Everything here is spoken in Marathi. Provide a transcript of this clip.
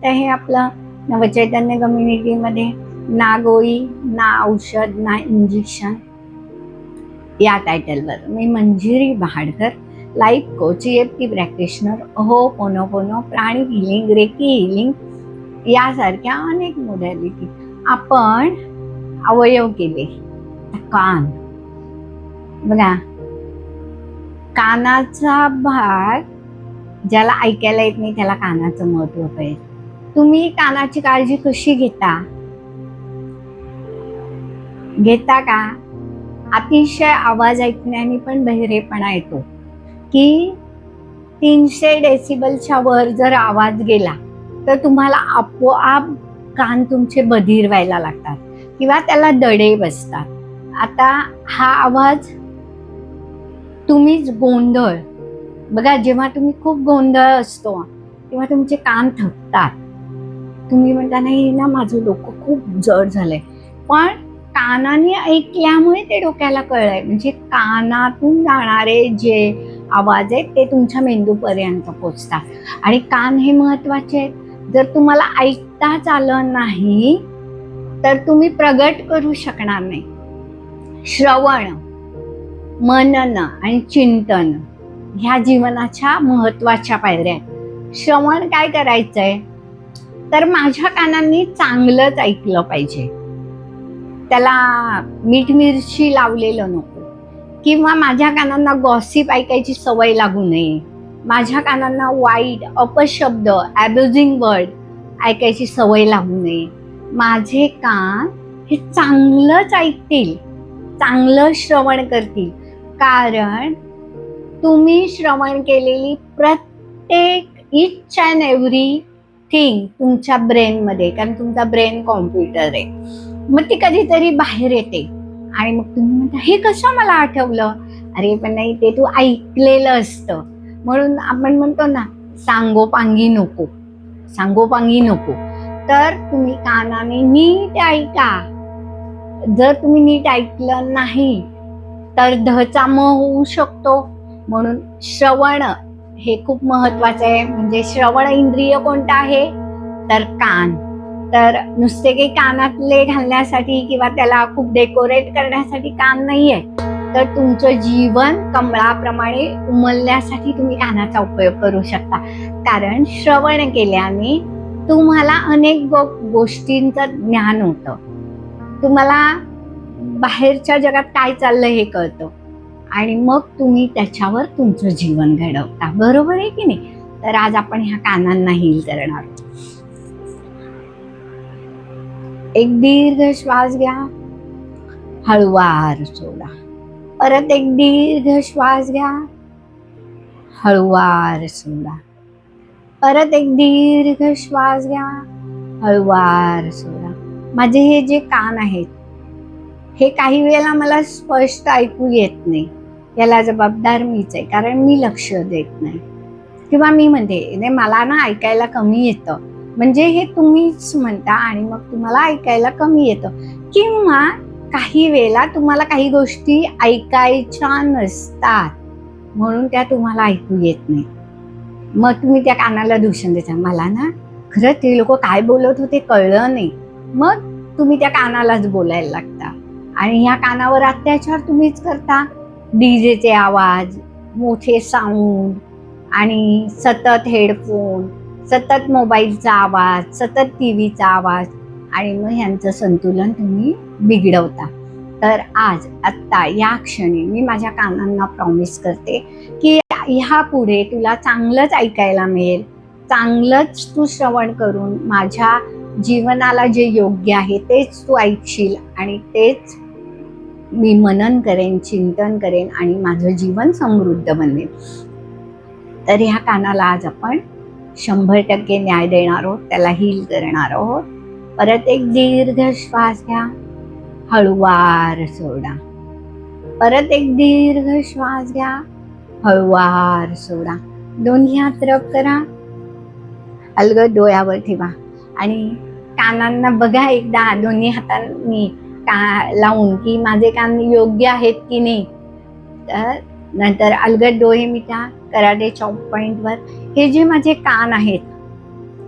तर हे आपलं नवचैतन्य कम्युनिटीमध्ये ना गोळी, ना औषध, ना इंजेक्शन या टायटलवर मी Manjiri Bahadkar, life coach, EFT practitioner, hooponopono, pranic healing, reiki healing यासारख्या अनेक मोडॅलिटी आपण अवयव केले. कान बघा, कानाचा भाग ज्याला ऐकायला येत नाही त्याला कानाचं महत्व कळेल. तुम्ही कानाची काळजी कशी घेता का? अतिशय आवाज ऐकण्याने पण बहिरेपणा येतो की 300 डेसिबलच्या वर जर आवाज गेला तर तुम्हाला आपोआप कान तुमचे बधीर व्हायला लागतात किंवा त्याला दडे बसतात. आता हा आवाज तुम्हीच गोंधळ बघा, जेव्हा तुम्ही खूप गोंधळ असतो तेव्हा तुमचे कान थकतात. तुम्ही म्हणता नाही ना, माझं डोकं खूप जड झालंय, पण कानाने ऐकल्यामुळे ते डोक्याला कळलंय. म्हणजे कानातून जाणारे जे आवाज आहेत ते तुमच्या मेंदूपर्यंत पोचतात आणि कान हे महत्वाचे आहेत. जर तुम्हाला ऐकताच आलं नाही तर तुम्ही प्रगट करू शकणार नाही. श्रवण, मनन आणि चिंतन ह्या जीवनाच्या महत्वाच्या पायऱ्या आहेत. श्रवण काय करायचंय तर माझ्या कानांनी चांगलंच ऐकलं पाहिजे, त्याला मीठ मिरची लावलेलं नको, किंवा माझ्या कानांना गॉसिप ऐकायची सवय लागू नये, माझ्या कानांना वाईट, अपशब्द, अब्युजिंग वर्ड ऐकायची सवय लागू नये. माझे कान हे चांगलंच ऐकतील, चांगलं श्रवण करतील, कारण तुम्ही श्रवण केलेली प्रत्येक इच अँड एव्हरी थिंग तुमच्या ब्रेनमध्ये, कारण तुमचा ब्रेन कॉम्प्युटर आहे, मग ती कधीतरी बाहेर येते आणि मग तुम्ही म्हणता हे कसं मला आठवलं. अरे पण नाही, ते तू ऐकलेलं असतं. म्हणून आपण म्हणतो ना, सांगोपांगी नको, सांगोपांगी नको. तर तुम्ही कानाने नीट ऐका. जर तुम्ही नीट ऐकलं नाही तर धचा म होऊ शकतो. म्हणून श्रवण हे खूप महत्वाचं आहे. म्हणजे श्रवण इंद्रिय कोणतं आहे तर कान. तर नुसते काही कानातले घालण्यासाठी किंवा त्याला खूप डेकोरेट करण्यासाठी कान नाहीये, तर तुमचं जीवन कमळाप्रमाणे उमलण्यासाठी तुम्ही कानाचा उपयोग करू शकता. कारण श्रवण केल्याने तुम्हाला अनेक गोष्टींचं ज्ञान होतं, तुम्हाला बाहेरच्या जगात काय चाललंय हे कळतं आणि मग तुम्ही त्याच्यावर तुमचं जीवन घडवता. बरोबर आहे की नाही? तर आज आपण ह्या कानांना हील करणार. एक दीर्घ श्वास घ्या, हळूवार सोडा. परत एक दीर्घ श्वास घ्या, हळूवार सोडा. परत एक दीर्घ श्वास घ्या, हळूवार सोडा. माझे हे जे कान आहेत हे काही वेळेला मला स्पष्ट ऐकू येत नाही, याला जबाबदार मीच आहे, कारण मी लक्ष देत नाही किंवा मी म्हणते मला ना ऐकायला कमी येतं. म्हणजे हे तुम्हीच म्हणता आणि मग तुम्हाला ऐकायला कमी येतं, किंवा काही वेळेला तुम्हाला काही गोष्टी ऐकायच्या नसतात म्हणून त्या तुम्हाला ऐकू येत नाही. मग तुम्ही त्या कानाला दूषण देता, मला ना खरं ते लोक काय बोलत होते कळलं नाही. मग तुम्ही त्या कानालाच बोलायला लागता आणि ह्या कानावर अत्याचार तुम्हीच करता. डीजेचे आवाज, मोठे साऊंड आणि सतत हेडफोन, सतत मोबाईलचा आवाज, सतत टीव्हीचा आवाज, आणि मग ह्यांचं संतुलन तुम्ही बिघडवता. तर आज आत्ता या क्षणी मी माझ्या कानांना प्रॉमिस करते की ह्या पुढे तुला चांगलंच ऐकायला मिळेल, चांगलंच तू श्रवण करून माझ्या जीवनाला जे योग्य आहे तेच तू ऐकशील आणि तेच मी मनन करेन, चिंतन करेन आणि माझं जीवन समृद्ध बनेल. तर ह्या कानाला आज आपण 100% न्याय देणार आहोत, त्याला हील करणार आहोत. परत एक दीर्घ श्वास घ्या, हळूवार सोडा. परत एक दीर्घ श्वास घ्या, हळूवार सोडा. दोन्ही हात रब करा, अलगद डोळ्यावर ठेवा आणि कानांना बघा एकदा दोन्ही हातांनी लावून की माझे कान योग्य आहेत की नाही. तर नंतर अलगद डोळे मिटा, कराटे चॉप पॉइंटवर. हे जे माझे कान आहेत